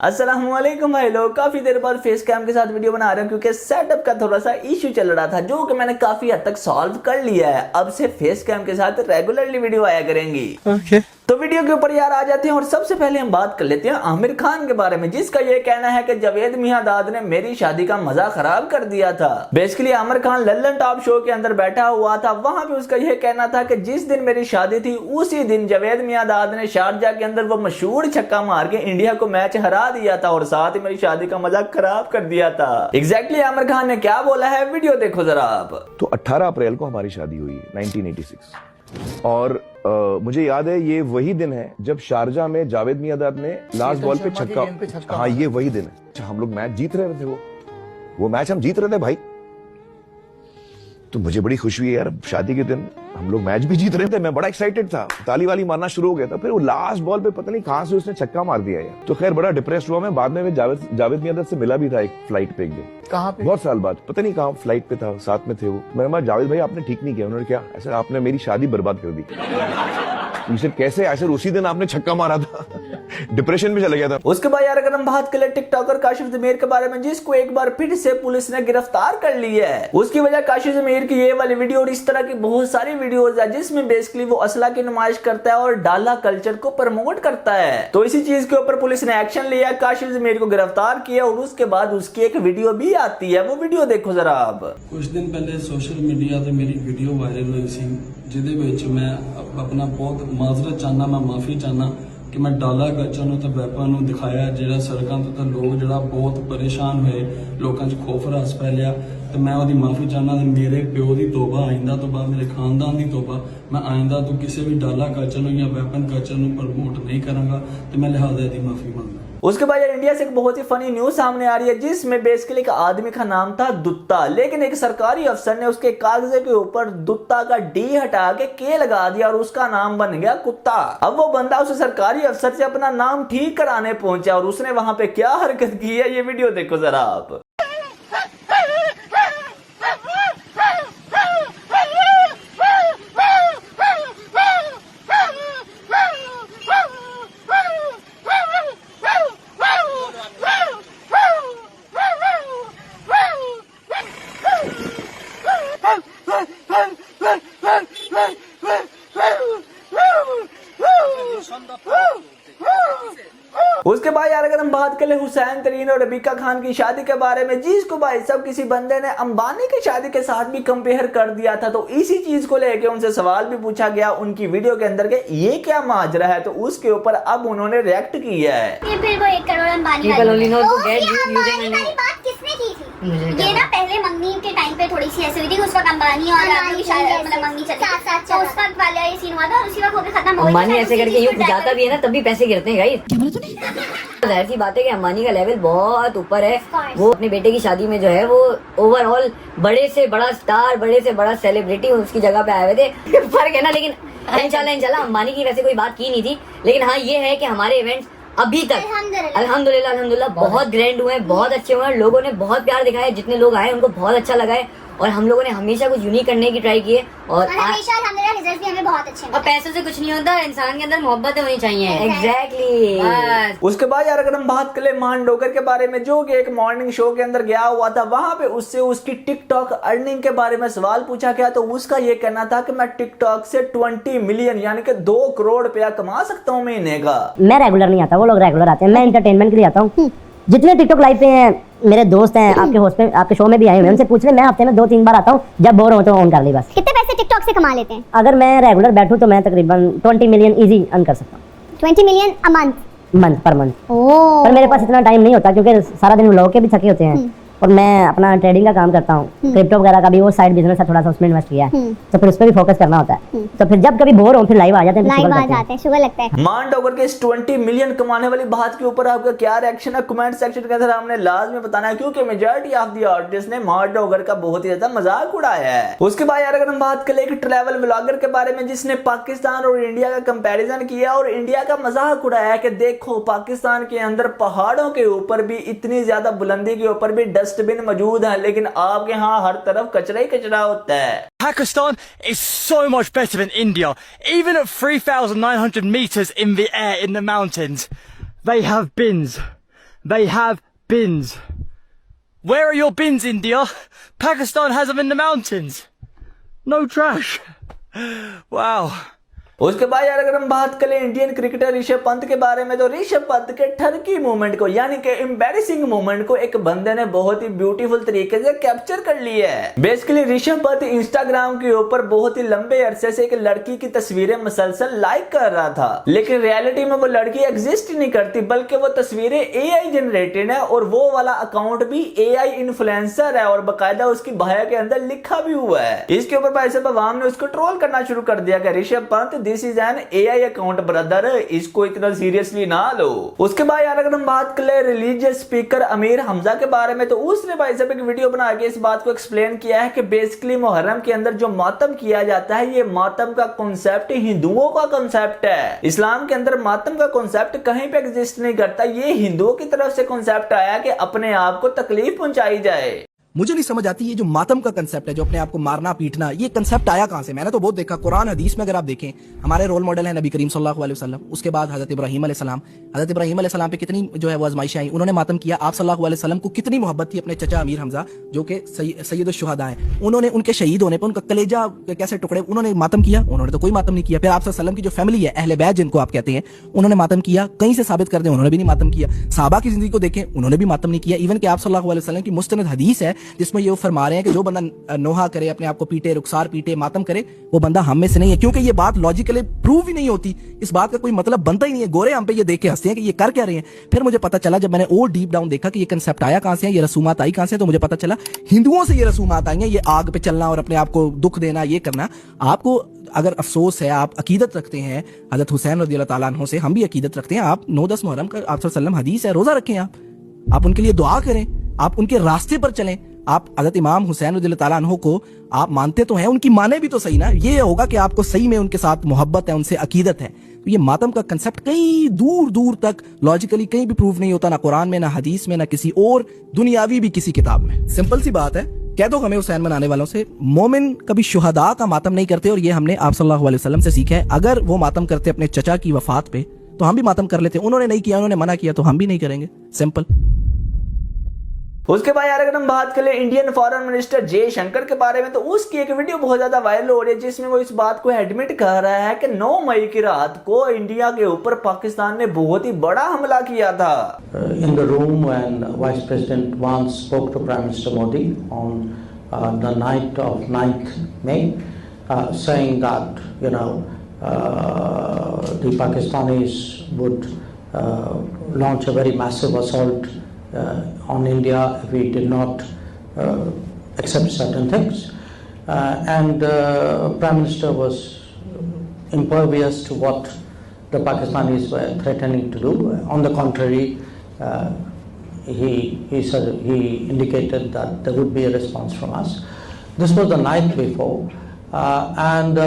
अस्सलामुअलैकुम भाई लोग, काफी देर बाद फेस कैम के साथ वीडियो बना रहे हैं क्योंकि सेटअप का थोड़ा सा इश्यू चल रहा था जो कि मैंने काफी हद तक सॉल्व कर लिया है। अब से फेस कैम के साथ रेगुलरली वीडियो आया करेंगी। तो वीडियो के ऊपर यार आ जाते हैं और सबसे पहले हम बात कर लेते हैं आमिर खान के बारे में, जिसका ये कहना है कि जावेद मियांदाद ने मेरी शादी का मजा खराब कर दिया था। Basically Aamir Khan Lallan top show के अंदर बैठा हुआ था, वहां पे उसका ये कहना था कि जिस दिन मेरी शादी थी उसी दिन जावेद मियांदाद ने शारजा के अंदर वो मशहूर छक्का मार के इंडिया को मैच हरा दिया था और साथ ही मेरी शादी का मजाक खराब कर दिया था। एग्जैक्टली आमिर खान ने क्या बोला है, वीडियो देखो जरा आप। तो 18 अप्रैल को हमारी शादी हुई 1986 और मुझे याद है ये वही दिन है जब शारजा में जावेद मियांदाद ने लास्ट बॉल पे छक्का। हाँ, ये वही दिन है। हम लोग मैच जीत रहे थे, वो मैच हम जीत रहे थे भाई। तो मुझे बड़ी खुशी हुई यार, शादी के दिन हम लोग मैच भी जीत रहे थे। मैं बड़ा एक्साइटेड था, ताली वाली मारना शुरू हो गया था। फिर वो लास्ट बॉल पे पता नहीं कहां से उसने छक्का मार दिया यार। तो खैर बड़ा डिप्रेस्ड हुआ मैं। बाद में जावेद मियांदाद से मिला भी था एक फ्लाइट पे एक दिन। कहां पे? बहुत साल बाद, पता नहीं कहां फ्लाइट पे था, साथ में थे वो। मैंने कहा जावेद भाई आपने ठीक नहीं किया। उन्होंने क्या ऐसा, आपने मेरी शादी बर्बाद कर दी। इसे कैसे ऐसे, उसी दिन आपने छक्का मारा था। डिप्रेशन में चला गया था। उसके बाद यार अगर हम बात करें टिकटॉकर काशिफ जमीर के बारे में, जिसको एक बार फिर से पुलिस ने गिरफ्तार कर लिया है। उसकी वजह काशिफ जमीर की ये वाली वीडियो और इस तरह की बहुत सारी वीडियोस है जिसमें बेसिकली वो असला की नुमाइश करता है और डाला कल्चर को प्रमोट करता है। तो इसी चीज के ऊपर पुलिस ने एक्शन लिया, काशिफ जमीर को गिरफ्तार किया और उसके बाद उसकी एक वीडियो भी आती है। वो वीडियो देखो जरा आप। कुछ दिन पहले सोशल मीडिया ਤੇ ਮੇਰੀ ਵੀਡੀਓ ਵਾਇਰਲ ਹੋਈ ਸੀ ਜਿਹਦੇ ਵਿੱਚ ਮੈਂ ਆਪਣਾ ਬਹੁਤ ਮਾਜ਼ਰਤ ਚਾਹਨਾ, ਮੈਂ ਮਾਫੀ ਚਾਹਨਾ ਕਿ ਮੈਂ ਡਾਲਾ ਕਲਚਰ ਨੂੰ ਤੇ ਵੈਪਨ ਨੂੰ ਦਿਖਾਇਆ ਜਿਹੜਾ ਸੜਕਾਂ ਤੇ ਲੋਕ ਜਿਹੜਾ ਬਹੁਤ ਪਰੇਸ਼ਾਨ ਹੋਏ, ਲੋਕਾਂ 'ਚ ਖੌਫ ਰਾਸ ਫੈਲਿਆ ਤੇ ਮੈਂ ਉਹਦੀ ਮਾਫੀ ਚਾਹਨਾ ਤੇ ਮੇਰੇ ਪਿਓ ਦੀ ਤੋਬਾ, ਆਇੰਦਾ ਤੋਂ ਬਾਅਦ ਮੇਰੇ ਖਾਨਦਾਨ ਦੀ ਤੋਬਾ, ਮੈਂ ਆਇੰਦਾ ਤੋਂ ਕਿਸੇ ਵੀ ਡਾਲਾ ਕਲਚਰ ਨੂੰ ਜਾਂ ਵੈਪਨ ਕਲਚਰ ਨੂੰ ਪ੍ਰਮੋਟ नहीं करूंगा ਤੇ मैं लिहाजा ਇਹਦੀ माफी मांगता। उसके बाद यार इंडिया से एक बहुत ही फनी न्यूज सामने आ रही है जिसमें बेसिकली एक आदमी का नाम था दुत्ता, लेकिन एक सरकारी अफसर ने उसके कागजे के ऊपर दुत्ता का डी हटा के लगा दिया और उसका नाम बन गया कुत्ता। अब वो बंदा उस सरकारी अफसर से अपना नाम ठीक कराने पहुंचा और उसने वहां पे क्या हरकत की है, ये वीडियो देखो जरा आप। उसके बाद यार अगर हम बात करें हुसैन तरीन और रबीका खान की शादी के बारे में, जिसको भाई सब किसी बंदे ने अंबानी की शादी के साथ भी कंपेयर कर दिया था, तो इसी चीज को लेके उनसे सवाल भी पूछा गया उनकी वीडियो के अंदर के ये क्या माजरा है, तो उसके ऊपर अब उन्होंने रिएक्ट किया है। ये फिर वो 1 करोड़ अंबानी वाली बात किसने की थी? ये ना पहले मंगनी के टाइम पे थोड़ी सी ऐसे हुई थी, उस वक्त अंबानी और मतलब मंगनी चली तो उस वक्त वाला ये सीन हुआ था और उसी वक्त होकर खत्म हो गया। अंबानी ऐसे करके यूं जाता भी है ना तब भी पैसे गिरते हैं गाइस। क्या बोला तूने? जाहिर सी बात है कि अंबानी का लेवल बहुत ऊपर है। वो अपने बेटे की शादी में जो है वो ओवरऑल बड़े से बड़ा स्टार, बड़े से बड़ा सेलिब्रिटी उसकी जगह पे आए हुए थे। फर्क है ना, लेकिन इंशाल्लाह अंबानी की वैसे कोई बात की नहीं थी, लेकिन हाँ ये है कि हमारे इवेंट्स अभी तक अल्हम्दुलिल्लाह बहुत ग्रैंड हुए हैं, बहुत अच्छे हुए हैं। लोगों ने बहुत प्यार दिखाया, जितने लोग आए उनको बहुत अच्छा लगा है और हम लोगों ने हमेशा कुछ यूनिक करने की ट्राई की है और हमेशा अल्हम्दुलिल्लाह रिजल्ट भी हमें बहुत अच्छे हैं। और पैसों से कुछ नहीं होता, इंसान के अंदर मोहब्बत होनी चाहिए। एग्जैक्टली। उसके बाद यार अगर हम बात करें मान डोगर के बारे में, जो कि एक मॉर्निंग शो के अंदर गया हुआ था, वहां पे उससे उसकी टिकटॉक अर्निंग के बारे में सवाल पूछा गया, तो उसका ये कहना था कि मैं टिकटॉक से 20 मिलियन यानी कि 2 करोड़ रुपया कमा सकता हूँ महीने का। मैं रेगुलर नहीं आता, वो लोग रेगुलर आते हैं, मैं एंटरटेनमेंट के लिए आता हूँ। जितने टिकटॉक लाइव पे हैं मेरे दोस्त हैं, आपके होस्ट पे, आपके शो में भी आए हुए हैं, उनसे पूछ ले, मैं हफ्ते में 2-3 बार आता हूँ, जब बोर हो तो ऑन कर ली बस। कितने पैसे टिकटॉक से कमा लेते हैं? अगर मैं रेगुलर बैठूं तो मैं तकरीबन 20 मिलियन इजी अर्न कर सकता हूँ। 20 million a month? Per month. पर मेरे पास इतना टाइम नहीं होता क्योंकि सारा दिन व्लॉग के भी थके होते हैं और मैं अपना ट्रेडिंग का काम करता हूँ, क्रिप्टो वगैरह का भी वो साइड बिजनेस है, थोड़ा सा उसमें इन्वेस्ट किया है, तो फिर उस पर भी फोकस करना होता है। तो फिर जब कभी बोर हो फिर लाइव आ जाते हैं, शुगर लगता है। मान डोगर के इस 20 मिलियन कमाने वाली बात के ऊपर आपका क्या रिएक्शन है, कमेंट सेक्शन के अंदर हमने लाजमी बताना है क्योंकि मेजॉरिटी ऑफ द ऑडियंस ने मान डोगर का बहुत ही ज्यादा मजाक उड़ाया है। उसके बाद यार अगर हम बात करें एक ट्रैवल व्लॉगर के बारे में जिसने पाकिस्तान और इंडिया का कंपैरिजन किया और इंडिया का मजाक उड़ाया कि देखो पाकिस्तान के अंदर पहाड़ों के ऊपर भी इतनी ज्यादा बुलंदी के ऊपर भी डस्टबिन मौजूद है, लेकिन आपके यहाँ हर तरफ कचरा ही कचरा होता है। Pakistan is so much better than India. Even at 3,900 meters in the air in the mountains, they have bins. they have bins. Where are your bins, India? Pakistan has them in the mountains. No trash. Wow. उसके बाद यार अगर हम बात करें Indian cricketer Rishabh Pant के बारे में, तो ऋषभ पंत के ठरकी मूवमेंट को यानी कि एम्बैरेसिंग मूवमेंट को एक बंदे ने बहुत ही ब्यूटीफुल तरीके से कैप्चर कर लिया है। बेसिकली ऋषभ पंत इंस्टाग्राम के ऊपर बहुत ही लंबे अरसे से एक लड़की की तस्वीरें मुसलसल लाइक कर रहा था, लेकिन रियलिटी में वो लड़की एग्जिस्ट ही नहीं करती, बल्कि वो तस्वीरें एआई जनरेटेड है और वो वाला अकाउंट भी एआई इन्फ्लुएंसर है और बाकायदा उसकी बायो के अंदर लिखा भी हुआ है। इसके ऊपर भाई साहब अवाम ने उसको ट्रोल करना शुरू कर दिया कि Rishabh Pant this is an AI account brother, इसको इतना सीरियसली ना लो। उसके बाद यार अगर हम बात करें रिलीजियस स्पीकर अमीर हमजा के बारे में, तो उसने भाई साहब एक वीडियो बना के इस बात को एक्सप्लेन किया है कि बेसिकली मुहर्रम के अंदर जो मातम किया जाता है, ये मातम का कॉन्सेप्ट हिंदुओं का कॉन्सेप्ट है। इस्लाम के अंदर मातम का कॉन्सेप्ट कहीं पे एग्जिस्ट नहीं करता, ये हिंदुओं की तरफ से कॉन्सेप्ट आया कि अपने आप को तकलीफ पहुंचाई जाए। मुझे नहीं समझ आती ये जो मातम का कंसेप्ट है, जो अपने आप को मारना पीटना, ये कंसेप्ट आया कहां से? मैंने तो बहुत देखा कुरान हदीस में, अगर आप देखें हमारे रोल मॉडल है नबी करीम सल्लल्लाहु अलैहि वसल्लम, उसके बाद हजरत इब्राहीम अलैहिस्सलाम। हजरत इब्राहीम अलैहिस्सलाम पे कितनी जो है वो आजमाइशें आई, उन्होंने मातम किया। आप सल्लल्लाहु अलैहि वसल्लम को कितनी मोहब्बत थी अपने चचा अमीर हमजा जो कि सैयद शुहदा है, उन्होंने उनके शहीद होने पर उनका कलेजा कैसे टुकड़े, उन्होंने मातम किया? उन्होंने तो कोई मातम नहीं किया। फिर आप सल्लल्लाहु अलैहि वसल्लम की जो फैमिली है अहले बैत जिनको आप कहते हैं, उन्होंने मातम किया? कहीं से साबित कर दें, उन्होंने भी नहीं मातम किया। सहाबा की जिंदगी को देखें, उन्होंने भी मातम नहीं किया। इवन कि आप सल्लल्लाहु अलैहि वसल्लम की मुस्तनद हदीस है जिसमें ये फरमा रहे हैं कि जो बंदा नोहा करे, अपने आप को पीटे, रुखसार पीटे, मातम करे, वो बंदा हम में से नहीं है, क्योंकि ये बात लॉजिकली प्रूव ही नहीं होती। इस बात का कोई मतलब बनता ही नहीं है। गोरे हम पे ये देख के हंसते हैं कि ये कर क्या रहे हैं। फिर मुझे पता चला जब मैंने और डीप डाउन देखा कि ये कंसेप्ट आया कहां से है, ये रसूमात आई कहां से, तो मुझे पता चला हिंदुओं से ये रसूमात आई हैं। ये आग पे चलना और अपने आप को दुख देना, ये करना। आपको अगर अफसोस है, आप अकीदत रखते हैं हजरत हुसैन रज़ियल्लाहु ताला अन्हु से, हम भी अकीदत रखते हैं। आप 9-10 मुहर्रम का आप सल्लल्लाहु अलैहि वसल्लम हदीस है, रोजा रखें, आप उनके लिए दुआ करें, आप उनके रास्ते पर चलें। आप हजरत इमाम हुसैन रज़ियल्लाहु ताला अन्हु को आप मानते तो हैं, उनकी माने भी तो सही ना। ये होगा कि आपको सही में उनके साथ मोहब्बत है, उनसे अकीदत है। तो ये मातम का कंसेप्ट कहीं दूर दूर तक लॉजिकली कहीं भी प्रूव नहीं होता, ना कुरान में, ना हदीस में, ना किसी और दुनियावी भी किसी किताब में। सिंपल सी बात है, कह दो हमें हुसैन मनाने वालों से, मोमिन कभी शुहदा का मातम नहीं करते, और ये हमने आप सल्लल्लाहु अलैहि वसल्लम से सीखा है। अगर वो मातम करते अपने चचा की वफात पे तो हम भी मातम कर लेते। उन्होंने नहीं किया, उन्होंने मना किया, तो हम भी नहीं करेंगे। सिंपल। उसके बाद यार अगर हम बात करें इंडियन फॉरेन मिनिस्टर जयशंकर के बारे में, तो उसकी एक वीडियो बहुत ज्यादा वायरल हो रही है जिसमें वो इस बात को एडमिट कर रहा है कि 9 मई की रात को इंडिया के ऊपर पाकिस्तान ने बहुत ही बड़ा हमला किया था। In the room when Vice President once spoke to Prime Minister Modi on the night of 9th May, saying that the Pakistanis would launch a very massive assault on India if we did not accept certain things, and Prime Minister was impervious to what the Pakistanis were threatening to do. On the contrary, he said, he indicated that there would be a response from us. This was the night before, and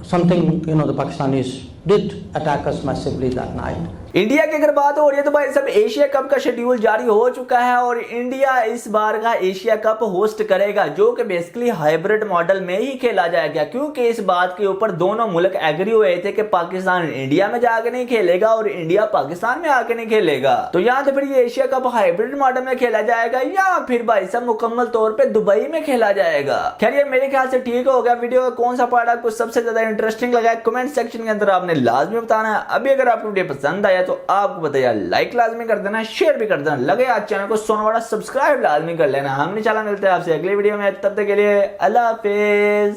something the Pakistanis did attack us massively that night. India की अगर बात हो रही है तो भाई सब Asia cup का शेड्यूल जारी हो चुका है और इंडिया इस बार का एशिया कप होस्ट करेगा, जो कि बेसिकली हाइब्रिड मॉडल में ही खेला जाएगा, क्योंकि इस बात के ऊपर दोनों मुल्क एग्री हुए थे कि पाकिस्तान इंडिया में जाके नहीं खेलेगा और इंडिया पाकिस्तान में आके नहीं खेलेगा। तो यहाँ तो फिर ये एशिया कप हाइब्रिड मॉडल में खेला जाएगा या फिर भाई सब मुकम्मल तौर पर दुबई में खेला जाएगा। खैर ये मेरे ख्याल से ठीक हो गया। वीडियो का कौन सा पार्ट आपको सबसे ज्यादा इंटरेस्टिंग लगा है कमेंट सेक्शन के अंदर आपने लाजमी बताना है। अभी अगर आपको वीडियो पसंद आया तो आपको बताइए लाइक लाजमी कर देना, शेयर भी कर देना, लगे आज चैनल को सोना बड़ा सब्सक्राइब लाजमी कर लेना। हमने चला मिलते हैं आपसे अगली वीडियो में, तब तक के लिए अल्लाह हाफिज।